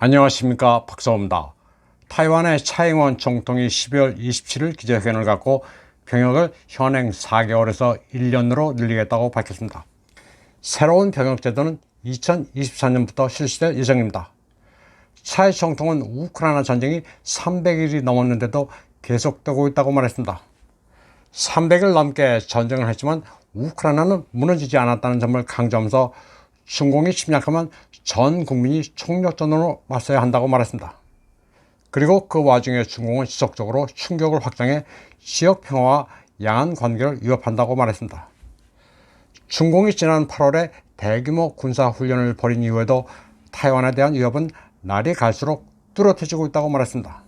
안녕하십니까, 박사호입니다. 타이완의 차잉원 총통이 12월 27일 기자회견을 갖고 병역을 현행 4개월에서 1년으로 늘리겠다고 밝혔습니다. 새로운 병역 제도는 2024년부터 실시될 예정입니다. 차이 총통은 우크라이나 전쟁이 300일이 넘었는데도 계속되고 있다고 말했습니다. 300일 넘게 전쟁을 했지만 우크라이나는 무너지지 않았다는 점을 강조하면서 중공이 침략하면 전 국민이 총력전으로 맞서야 한다고 말했습니다. 그리고 그 와중에 중공은 지속적으로 충격을 확장해 지역 평화와 양안 관계를 위협한다고 말했습니다. 중공이 지난 8월에 대규모 군사훈련을 벌인 이후에도 타이완에 대한 위협은 날이 갈수록 뚜렷해지고 있다고 말했습니다.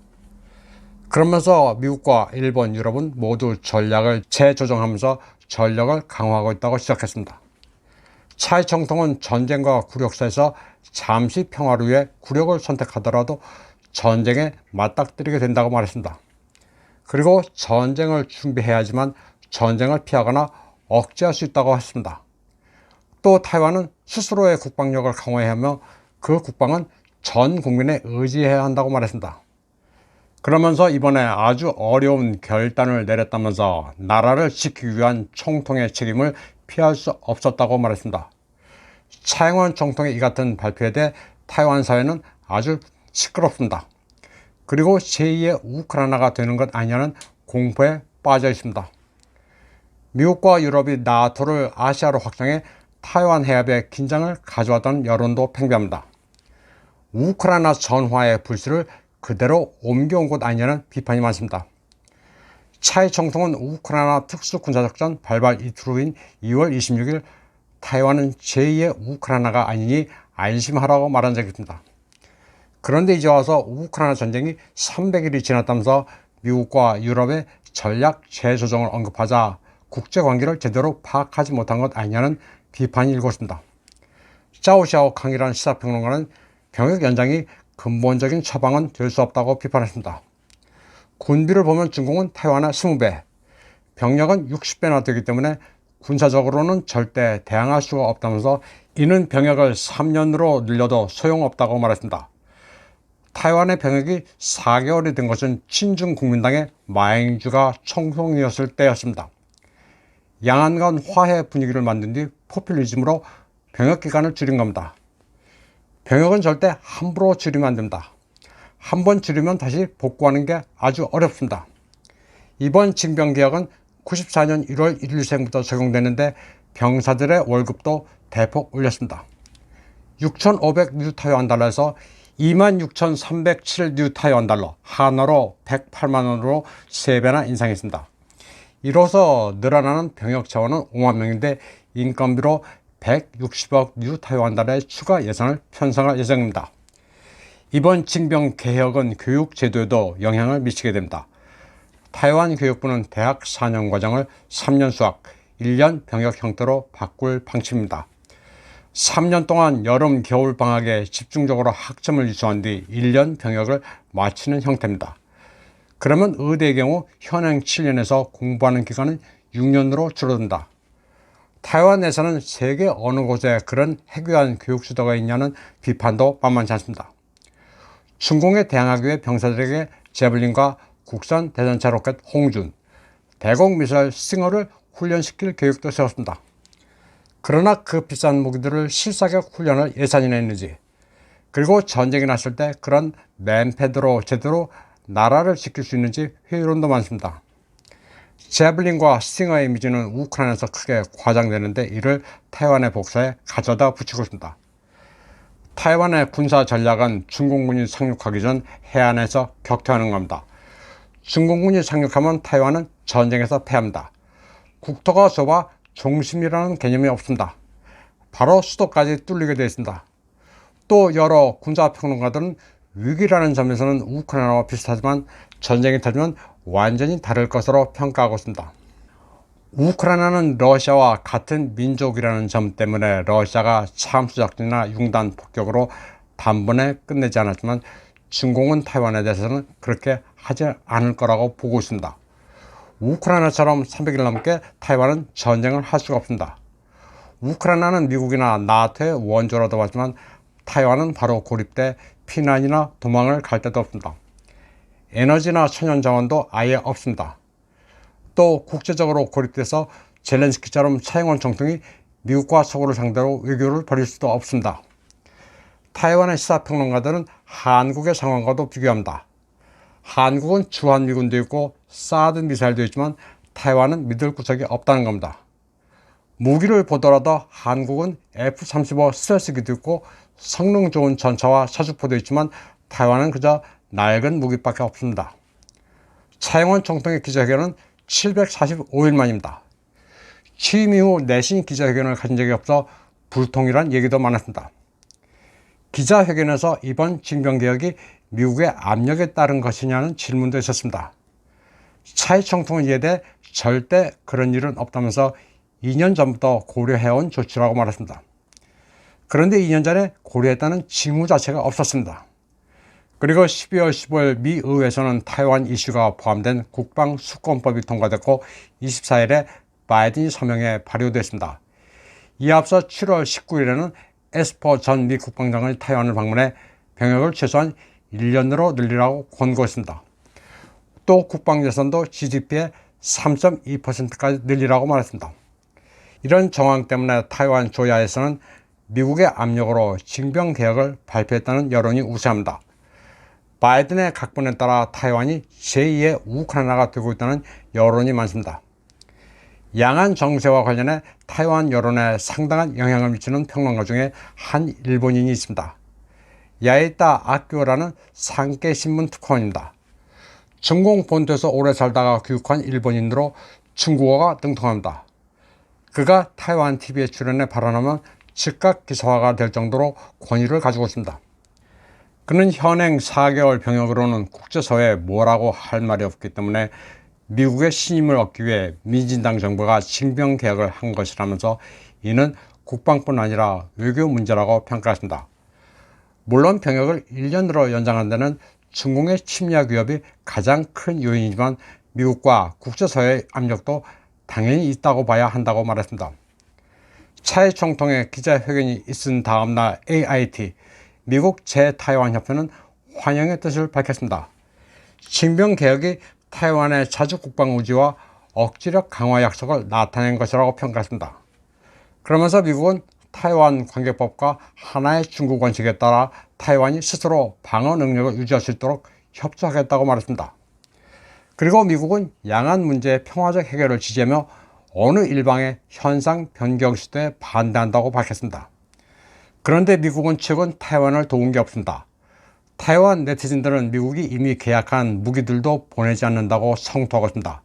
그러면서 미국과 일본, 유럽은 모두 전략을 재조정하면서 전력을 강화하고 있다고 시작했습니다. 차이 총통은 전쟁과 굴욕사에서 잠시 평화를 위해 굴욕을 선택하더라도 전쟁에 맞닥뜨리게 된다고 말했습니다. 그리고 전쟁을 준비해야 하지만 전쟁을 피하거나 억제할 수 있다고 했습니다. 또 타이완은 스스로의 국방력을 강화해야 하며 그 국방은 전 국민에 의지해야 한다고 말했습니다. 그러면서 이번에 아주 어려운 결단을 내렸다면서 나라를 지키기 위한 총통의 책임을 피할 수 없었다고 말했습니다. 차잉원 총통의 이 같은 발표에 대해 타이완 사회는 아주 시끄럽습니다. 그리고 제2의 우크라이나가 되는 것 아니냐는 공포에 빠져 있습니다. 미국과 유럽이 나토를 아시아로 확장해 타이완 해협에 긴장을 가져왔던 여론도 팽배합니다. 우크라이나 전화의 불씨를 그대로 옮겨온 것 아니냐는 비판이 많습니다. 차이 총통은 우크라이나 특수군사작전 발발 이틀 후인 2월 26일 타이완은 제2의 우크라이나가 아니니 안심하라고 말한 적이 있습니다. 그런데 이제 와서 우크라이나 전쟁이 300일이 지났다면서 미국과 유럽의 전략 재조정을 언급하자 국제관계를 제대로 파악하지 못한 것 아니냐는 비판이 일고 있습니다. 짜오샤오 강이라는 시사평론가는 병역 연장이 근본적인 처방은 될 수 없다고 비판했습니다. 군비를 보면 중공은 타이완의 20배, 병력은 60배나 되기 때문에 군사적으로는 절대 대항할 수가 없다면서 이는 병역을 3년으로 늘려도 소용없다고 말했습니다. 타이완의 병역이 4개월이 된 것은 친중 국민당의 마잉주가 총통이었을 때였습니다. 양안 간 화해 분위기를 만든 뒤 포퓰리즘으로 병역 기간을 줄인 겁니다. 병역은 절대 함부로 줄이면 안 됩니다. 한번 줄이면 다시 복구하는 게 아주 어렵습니다. 이번 징병개혁은 94년 1월 1일생부터 적용되는데 병사들의 월급도 대폭 올렸습니다. 6,500 뉴 타이완 달러에서 26,307 뉴 타이완 달러, 한화로 108만 원으로 3배나 인상했습니다. 이로써 늘어나는 병역 자원은 5만 명인데 인건비로 160억 뉴 타이완 달러의 추가 예산을 편성할 예정입니다. 이번 징병 개혁은 교육 제도에도 영향을 미치게 됩니다. 타이완 교육부는 대학 4년 과정을 3년 수학, 1년 병역 형태로 바꿀 방침입니다. 3년 동안 여름, 겨울 방학에 집중적으로 학점을 이수한 뒤 1년 병역을 마치는 형태입니다. 그러면 의대의 경우 현행 7년에서 공부하는 기간은 6년으로 줄어든다. 타이완 내에서는 세계 어느 곳에 그런 해괴한 교육 제도가 있냐는 비판도 만만치 않습니다. 중공에 대항하기 위해 병사들에게 제블린과 국산 대전차 로켓 홍준, 대공 미사일 스팅어를 훈련시킬 계획도 세웠습니다. 그러나 그 비싼 무기들을 실사격 훈련을 예산이 냈는지, 그리고 전쟁이 났을 때 그런 맨패드로 제대로 나라를 지킬 수 있는지 회의론도 많습니다. 제블린과 스팅어의 이미지는 우크라이나에서 크게 과장되는데 이를 타이완의 복사에 가져다 붙이고 있습니다. 타이완의 군사 전략은 중공군이 상륙하기 전 해안에서 격퇴하는 겁니다. 중공군이 상륙하면 타이완은 전쟁에서 패합니다. 국토가 좁아 중심이라는 개념이 없습니다. 바로 수도까지 뚫리게 되어 있습니다. 또 여러 군사평론가들은 위기라는 점에서는 우크라이나와 비슷하지만 전쟁이 터지면 완전히 다를 것으로 평가하고 있습니다. 우크라이나는 러시아와 같은 민족이라는 점 때문에 러시아가 참수작전이나 융단 폭격으로 단번에 끝내지 않았지만 중공은 타이완에 대해서는 그렇게 하지 않을 거라고 보고 있습니다. 우크라이나처럼 300일 넘게 타이완은 전쟁을 할 수가 없습니다. 우크라이나는 미국이나 나토의 원조라도 하지만 타이완은 바로 고립돼 피난이나 도망을 갈 데도 없습니다. 에너지나 천연자원도 아예 없습니다. 또 국제적으로 고립돼서 젤렌스키처럼 차이원 총통이 미국과 서구를 상대로 외교를 벌일 수도 없습니다. 타이완의 시사평론가들은 한국의 상황과도 비교합니다. 한국은 주한미군도 있고 사드 미사일도 있지만 타이완은 믿을 구석이 없다는 겁니다. 무기를 보더라도 한국은 F-35 스텔스기도 있고 성능 좋은 전차와 사주포도 있지만 타이완은 그저 낡은 무기밖에 없습니다. 차이원 총통의 기자회견은 745일 만입니다. 취임 이후 내신 기자회견을 가진 적이 없어 불통이란 얘기도 많았습니다. 기자회견에서 이번 징병개혁이 미국의 압력에 따른 것이냐는 질문도 있었습니다. 차이 총통은 이에 대해 절대 그런 일은 없다면서 2년 전부터 고려해온 조치라고 말했습니다. 그런데 2년 전에 고려했다는 징후 자체가 없었습니다. 그리고 12월 15일 미 의회에서는 타이완 이슈가 포함된 국방수권법이 통과됐고 24일에 바이든 서명에 발효됐습니다. 이에 앞서 7월 19일에는 에스퍼 전 미 국방장관이 타이완을 방문해 병역을 최소한 1년으로 늘리라고 권고했습니다. 또 국방예산도 GDP의 3.2%까지 늘리라고 말했습니다. 이런 정황 때문에 타이완 조야에서는 미국의 압력으로 징병개혁을 발표했다는 여론이 우세합니다. 바이든의 각본에 따라 타이완이 제2의 우크라이나가 되고 있다는 여론이 많습니다. 양안 정세와 관련해 타이완 여론에 상당한 영향을 미치는 평론가 중에 한 일본인이 있습니다. 야에타 아키오라는 산케신문 특파원입니다. 중공 본토에서 오래 살다가 귀국한 일본인으로 중국어가 능통합니다. 그가 타이완 TV에 출연해 발언하면 즉각 기사화가 될 정도로 권위를 가지고 있습니다. 그는 현행 4개월 병역으로는 국제사회에 뭐라고 할 말이 없기 때문에 미국의 신임을 얻기 위해 민진당 정부가 징병개혁을 한 것이라면서 이는 국방뿐 아니라 외교 문제라고 평가했습니다. 물론 병역을 1년으로 연장한 데는 중공의 침략 위협이 가장 큰 요인이지만 미국과 국제사회의 압력도 당연히 있다고 봐야 한다고 말했습니다. 차이 총통의 기자회견이 있은 다음 날 AIT, 미국 제-타이완협회는 환영의 뜻을 밝혔습니다. 징병개혁이 타이완의 자주 국방 의지와 억지력 강화 약속을 나타낸 것이라고 평가했습니다. 그러면서 미국은 타이완 관계법과 하나의 중국 원칙에 따라 타이완이 스스로 방어 능력을 유지할 수 있도록 협조하겠다고 말했습니다. 그리고 미국은 양안 문제의 평화적 해결을 지지하며 어느 일방의 현상 변경 시도에 반대한다고 밝혔습니다. 그런데 미국은 최근 타이완을 도운 게 없습니다. 타이완 네티즌들은 미국이 이미 계약한 무기들도 보내지 않는다고 성토하고 있습니다.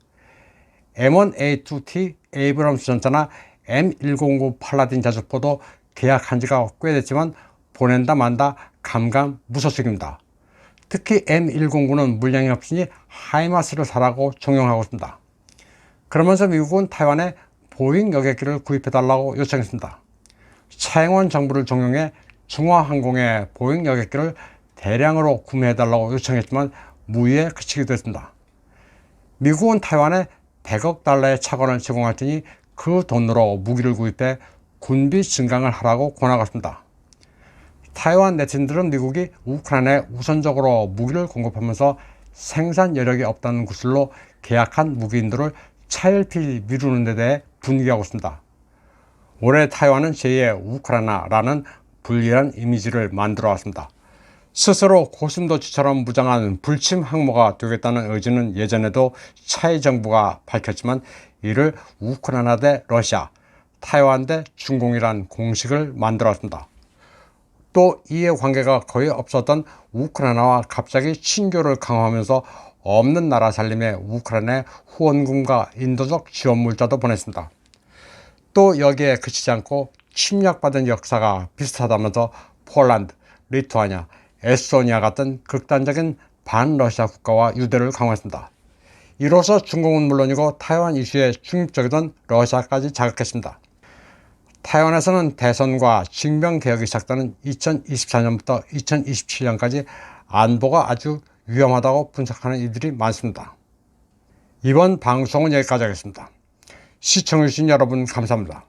M1A2T 에이브럼스 전차나 M109 팔라딘 자주포도 계약한 지가 꽤 됐지만 보낸다 만다 감감무소식입니다. 특히 M109는 물량이 없으니 하이마스를 사라고 종용하고 있습니다. 그러면서 미국은 타이완에 보잉 여객기를 구입해달라고 요청했습니다. 차이원 정부를 종용해 중화항공의 보잉 여객기를 대량으로 구매해달라고 요청했지만 무의에 그치기도 했습니다. 미국은 타이완에 100억 달러의 차관을 제공할 테니 그 돈으로 무기를 구입해 군비 증강을 하라고 권하고 있습니다. 타이완 네티즌들은 미국이 우크라이나에 우선적으로 무기를 공급하면서 생산 여력이 없다는 구슬로 계약한 무기인들을 차일피일 미루는 데 대해 분개하고 있습니다. 올해 타이완은 제2의 우크라이나라는 불리한 이미지를 만들어 왔습니다. 스스로 고슴도치처럼 무장한 불침 항모가 되겠다는 의지는 예전에도 차이 정부가 밝혔지만 이를 우크라이나 대 러시아, 타이완 대 중공이란 공식을 만들었습니다. 또 이해관계가 거의 없었던 우크라이나와 갑자기 친교를 강화하면서 없는 나라 살림에 우크라이나에 후원금과 인도적 지원 물자도 보냈습니다. 또 여기에 그치지 않고 침략받은 역사가 비슷하다면서 폴란드, 리투아니아, 에스토니아 같은 극단적인 반러시아 국가와 유대를 강화했습니다. 이로써 중공은 물론이고 타이완 이슈에 중립적이던 러시아까지 자극했습니다. 타이완에서는 대선과 징병개혁이 시작되는 2024년부터 2027년까지 안보가 아주 위험하다고 분석하는 이들이 많습니다. 이번 방송은 여기까지 하겠습니다. 시청해주신 여러분 감사합니다.